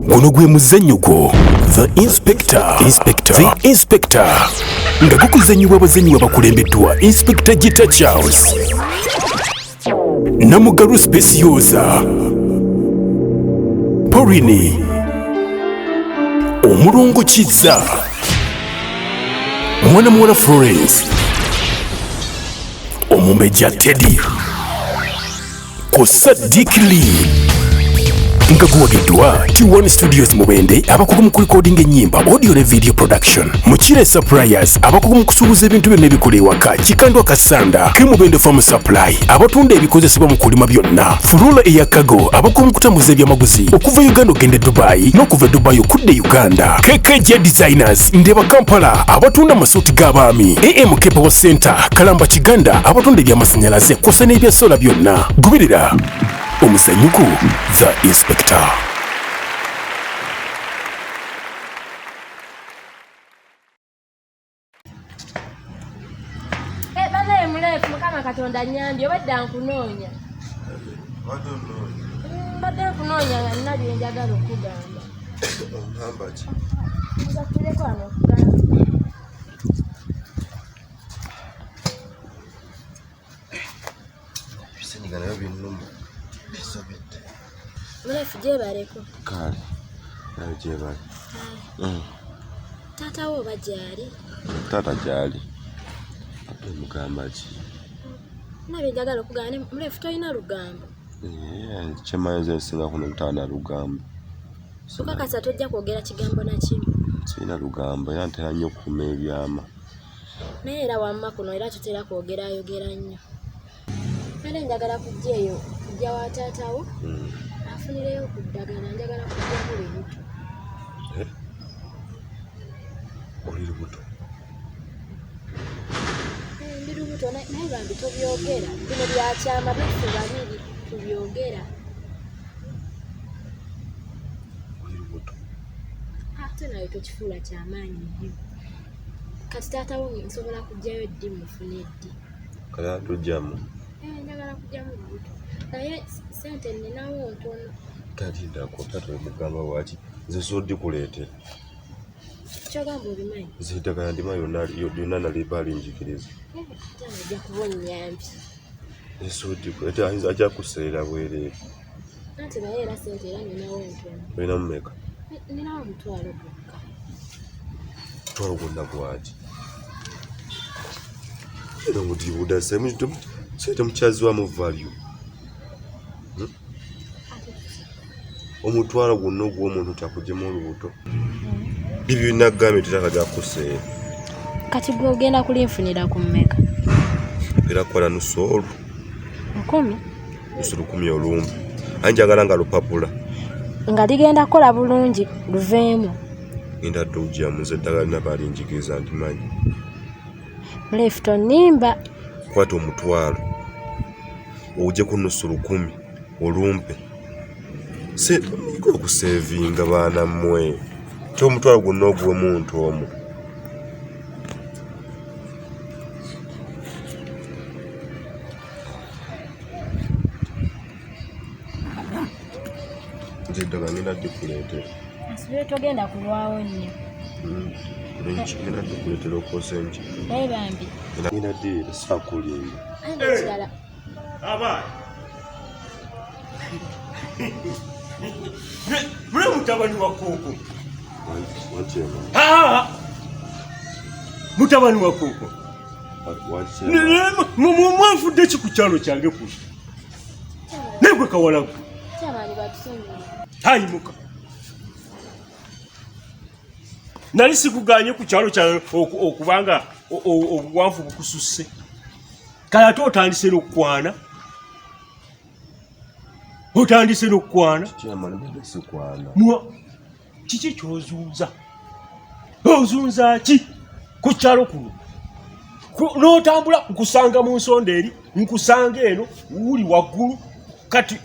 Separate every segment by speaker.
Speaker 1: Guno gwe muzannyo gwo The Inspector. The Inspector. Nga gukuzannyibwa abazannyi abakulembeddwa Inspector Gita Charles, Namugaru Speciosa, Porini, Omulongo Kizza, Mwana Muwala Florence, Mumbejja Teddy, Kosa Dikli. Nga guwagiddwa T1 Studios Mubende abakugu mu recording ennyimba, audio ne video production. Mukyala Suppliers abakugu mu kusuubuza ebintu byonna ebikola ewaka. Kikandwa Kasanda ke Mubende Farm Supply abatunda ebikozesebwa mu kulima byonna. Furula eya Kago abakugu mu kutambuza ebyamaguzi okuva Uganda okugenda Dubai n'okuva Dubai okudde Uganda. KKJ Designers Ndeba Kampala abatunda amasuuti g'abaami. AMK Power Center Kalamba Kiganda abatunda ebyamasannyalaze kw'ossa n'ebya sola byonna. Goberera omuzannyo gwo The Inspector.
Speaker 2: Banaye mulefu Mukama Katonda nnyambye obadde nkunoonya. Mbadde nkunoonya nga nina bye njagala okugamba.
Speaker 3: Ogamba ki?
Speaker 2: Nzatuleko wano okugamba.
Speaker 3: Bisenyiga nayo binnuma. Bisobedde.
Speaker 2: Mulefu gyebaleko.
Speaker 3: Kale. Nayo gyebali.
Speaker 2: Taata wo oba gyali?
Speaker 3: Taata gyali. Ate mugamba ki?
Speaker 2: Nabye njagala okugamba mulefu tolina lugambo.
Speaker 3: Kyemmanyi nze nsinga kuno mutaana lugambo.
Speaker 2: Okakasa tojja kwogera kigambo na kimu.
Speaker 3: Sirina lugambo era ntera nnyo okukuuma ebyama.
Speaker 2: Naye era wamma kuno era tutera kwogera nnyo. Kale njagala kujja eyo kujja wa taata wo. Afunireyo ku ddagala njagala kujja mu Lubuto.
Speaker 3: Oli Lubuto?
Speaker 2: Ndi Lubuto naye bambi tobyogera. Bino byakyama byaffe babiri tubyogera.
Speaker 3: Oli Lubuto?
Speaker 2: Ate nawe tokifuula kyamaanyi nnyo. Kati taata wo nsobola kujjayo ddi mufune ddi.
Speaker 3: Kale tujjamu?
Speaker 2: Njagala kujjamu Lubuto. Naye ssente nninawo ntono.
Speaker 3: Talindako taata mugamba waki? Nze soddi kuleetera.
Speaker 2: Kyogamba obimanyi?
Speaker 3: Nze eddagala ndimanyi yonna naliba alinjikiriza.
Speaker 2: Ate ajja kuba onnyambi.
Speaker 3: Soddi kuleetera ayinza ajja kuseera bwereere.
Speaker 2: Anti naye era ssente era nninawo ntono.
Speaker 3: Olina mumeka?
Speaker 2: Nninawo omutwalo gwokka.
Speaker 3: Omutwalo gwonna gwaki? Era omudiibuda sente mukyazibwamu value. Omutwalo gwonna ogw'omuntu takuggyemu Olubuto. Bibyo binagambye tetakajja kuseera.
Speaker 2: Kati gwe ogenda kulinfunira ku mmeka?
Speaker 3: Era kukola nusu olwo.
Speaker 2: 10?
Speaker 3: Nusu 10 olumbe. Anjagala nga lupapula.
Speaker 2: Nga ligenda kukola bulungi luveemu.
Speaker 3: Ngenda tujjamu nze eddagala lina baalinjigiriza ndimanyi.
Speaker 2: Mulefu tonnimba.
Speaker 3: Kwata omutwalo. Ojje ku nusu 10 olumpe. Niko okusevinga baana mmwe. Omutwalo gwonna ogw'omuntu omu. Nze eddagala ngenda ddikuleetera.
Speaker 2: Asubire togenda kulwawo nnyo.
Speaker 3: Ngenda ddikuleetera okosa enki.
Speaker 2: Naye bambi.
Speaker 3: Ngenda ddiira saakulinda.
Speaker 2: Ate kirala.
Speaker 4: Aba. Mule mutabani wa Koko.
Speaker 3: Wachema.
Speaker 4: Mutabani wa Koko.
Speaker 3: Wachema.
Speaker 4: Mwanfudde ki ku kyalo kyange kuno? Negwe kawalagu.
Speaker 2: Kyamaani batusonyiwe.
Speaker 4: Tayimuka. Nali sikuganye ku kyalo kyange okubanga obuwanvu bukususse. Kale ate otandise n'okukwana. Otandise n'okukwana.
Speaker 3: Kyamaani bade sikwana.
Speaker 4: Kiki ky'ozuuza? Ozunza ki ku kyalo kuno? N'otambula nkusanga mu nsonda eri, nkusanga eno, wuli waggulu, kati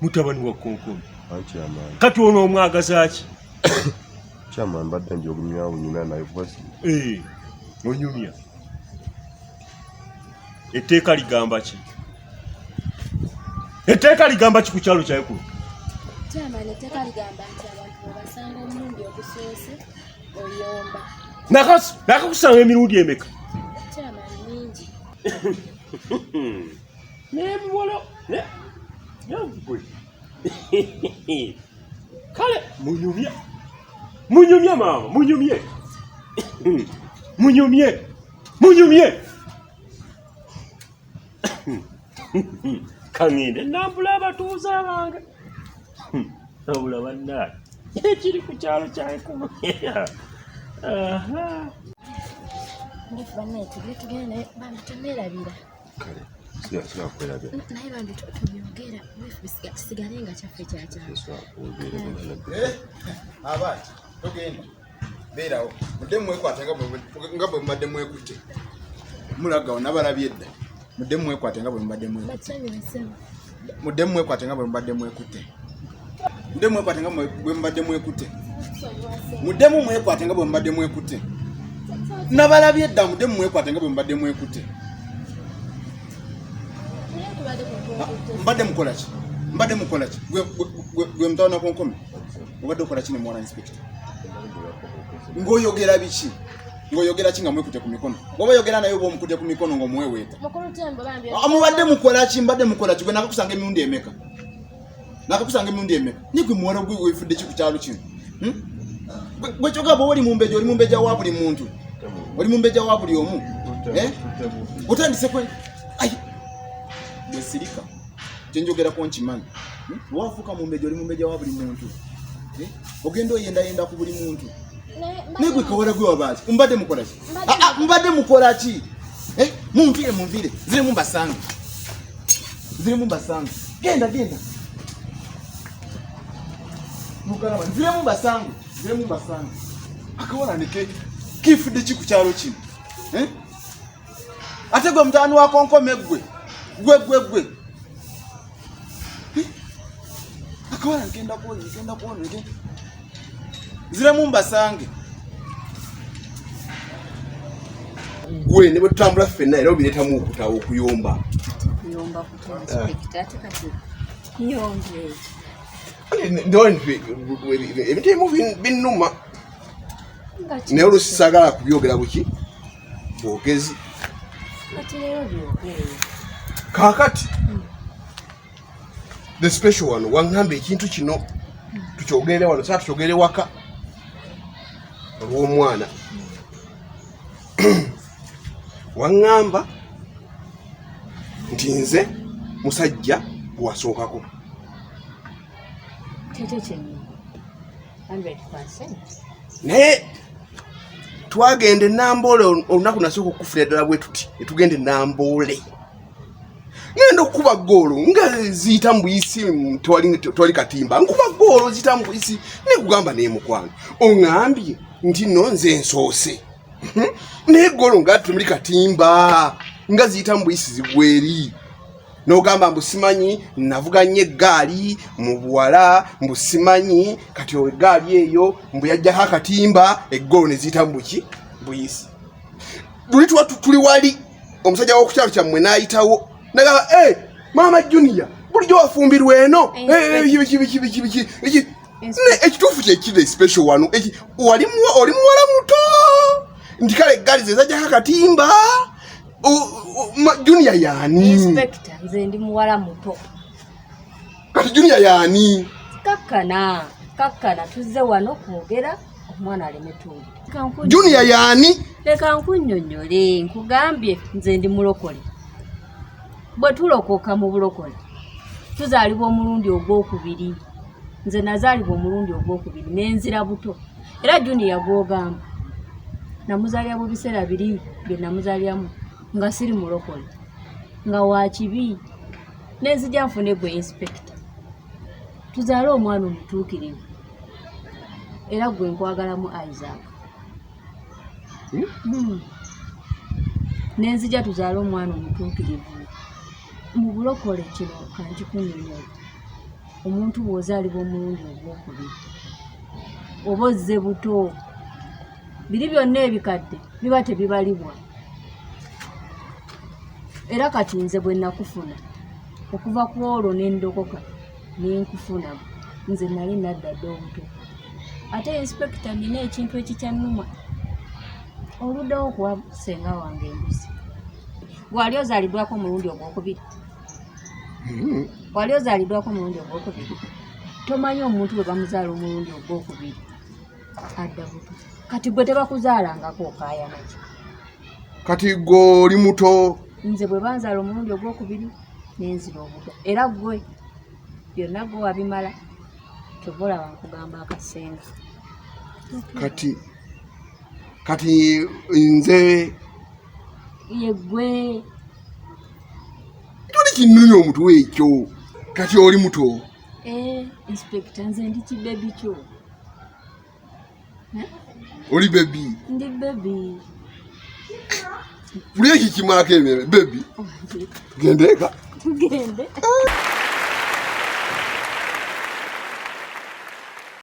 Speaker 4: mutabani wa Konkoni. Kati ono omwagaza ki?
Speaker 3: Kyamaani mbadde njogumyawo nyina naye kwasi.
Speaker 4: Onyumya. Etteeka ligamba ki? Etteeka ligamba ki ku kyalo kyawe kuno?
Speaker 2: Kyamani ettaka ligamba nti abantu bwe basanga omulundi ogusoose oyomba.
Speaker 4: Nakakusanga emirundi emeka?
Speaker 2: Kyamani mingi.
Speaker 4: Nebiwolo yagwe kale munyumye maama munyumye kangende nambula abatuuze abange nabula bannaye ekiri ku kyalo kyankuma.
Speaker 2: Ndefu banne tugende bambi toneerabira.
Speaker 3: Kale sina kwerabira.
Speaker 2: Naye bambi tubyogera kisigale nga kyaffe kyakyalo.
Speaker 5: Abaati togenda beerawo mudde mwekwate nga bwe mbadde mwekutte mulagawo nabalabye edda mudde mwekwate nga bwe mbadde mwekutte mudde mwekwate nga bwe mbadde mwekutte mudde mwekwate nga bwe mbadde mwekutte mudde mwekwate nga bwe mbadde mwekutte nabalabye edda mudde mwekwate nga bwe mbadde mwekutte mbadde mukola ki gwe mutawana konkome obadde okola ki ne mwana inspector ng'oyogera biki ng'oyogera ki nga mwekutte ku mikono bw'oba oyogera naye oba omukutte ku mikono ng'omuweweeta mubadde mukola ki gwe nakakusanga emirundi emeka naye gwe muwala gwe wefudde ki ku kyalo kino gwe kyogamba oli mumbejja wa buli muntu oli mumbejja wa buli omu otandise kwe gwe sirika kyenjogerako nkimanyi wafuuka mumbejja oli mumbejja wa buli muntu ogenda oyendayenda ku buli muntu naye gwe kawala gwe wabaaki mbadde mukola ki munviire zirimu mbasange genda mugalaba zirimu mbasange akawala neke kifudde ki ku kyalo kino ate gwe mutaani wa konkome gwe akawala ngenda kuona ziremu mbasange
Speaker 3: gwe ne bwe tutambula ffenna era obireetamu okutawo okuyomba ebintu ebimu binnuma naye oluusi saagala kubyogera buki bwogezi kaakati the special wano waŋŋamba ekintu kino tukyogere wano saa tukyogere waka olw'omwana waŋŋamba nti nze musajja gwewasookako naye twagenda enamboole olunaku nasooka okukufuna eddala bwe tuti netugenda enamboole ngenda okukuba goolo nga ziyita mu buyisi tewali katimba nkuba goolo ziyita mu buyisi nekugamba nemukwano oŋŋambye nti no nze nsoose naye goolo nga tumuli katimba nga ziyita mu buyisi zigweri n'ogamba mbusimanyi navuganye eggaali mu buwala mbusimanyi kati eggaali eyo mbuyajjako akatimba eggoolo ne ziyita mu buki buyisi luli tuli wali omusajja w'okukyalo kyammwe n'ayitawo nagamba maama Junior bulijjo wafumbirwa eno ekituufu kyekiri special wano oli muwala muto nti kale eggaali ze zajjako akatimba Junior yaani
Speaker 6: inspector nze ndi muwala muto
Speaker 3: kati Junior yaani
Speaker 6: kakkana tuzze wano kwogera omwana alemetuuli
Speaker 3: Junior yaani
Speaker 6: leka nkunnyonnyole nkugambye nze ndi mulokole bwe tulokoka mu bulokole tuzaalibwa omulundi ogwokubiri nze nazaalibwa omulundi ogwokubiri n'enzira buto era Junior gwogamba namuzaalira mu biseera biri bye namuzaaliramu nga siri mulokole nga wakibi nenzija nfune gwe inspector tuzaale omwana omutuukirivu era gwe nkwagalamu Isaac nenzija tuzaale omwana omutuukirivu mu bulokole kino kankikunnyonnyola omuntu bw'ozaalibwa omulundi ogwokubiri oba ozze buto biri byonna ebikadde biba tebibalibwa era kati nze bwe nakufuna okuva ku olwo n'endokoka n'enkufuna nze nali nadda dda obuto ate inspector nina ekintu ekikyannuma oluddawo okuwa senga wange embuzi wali ozaaliddwako omulundi ogwokubiri wali ozaaliddwako omulundi ogwokubiri tomanyi omuntu bwe bamuzaala omulundi ogwokubiri adda buto kati gwe tebakuzaalangako okaayana ki
Speaker 3: kati gwe oli muto
Speaker 6: nze bwe banzaala omulundi ogwokubiri nenzira obuto era gwe byonna gwe wabimala kyova olaba nkugamba akasenga
Speaker 3: kati nze
Speaker 6: yegwe
Speaker 3: tuli kinnumya omutwe ekyo kati oli muto
Speaker 6: inspector nze ndi kibebi kyo
Speaker 3: oli bebi
Speaker 6: ndi bebi
Speaker 3: buli eki kimaako emere bebi tugende eka
Speaker 6: tugende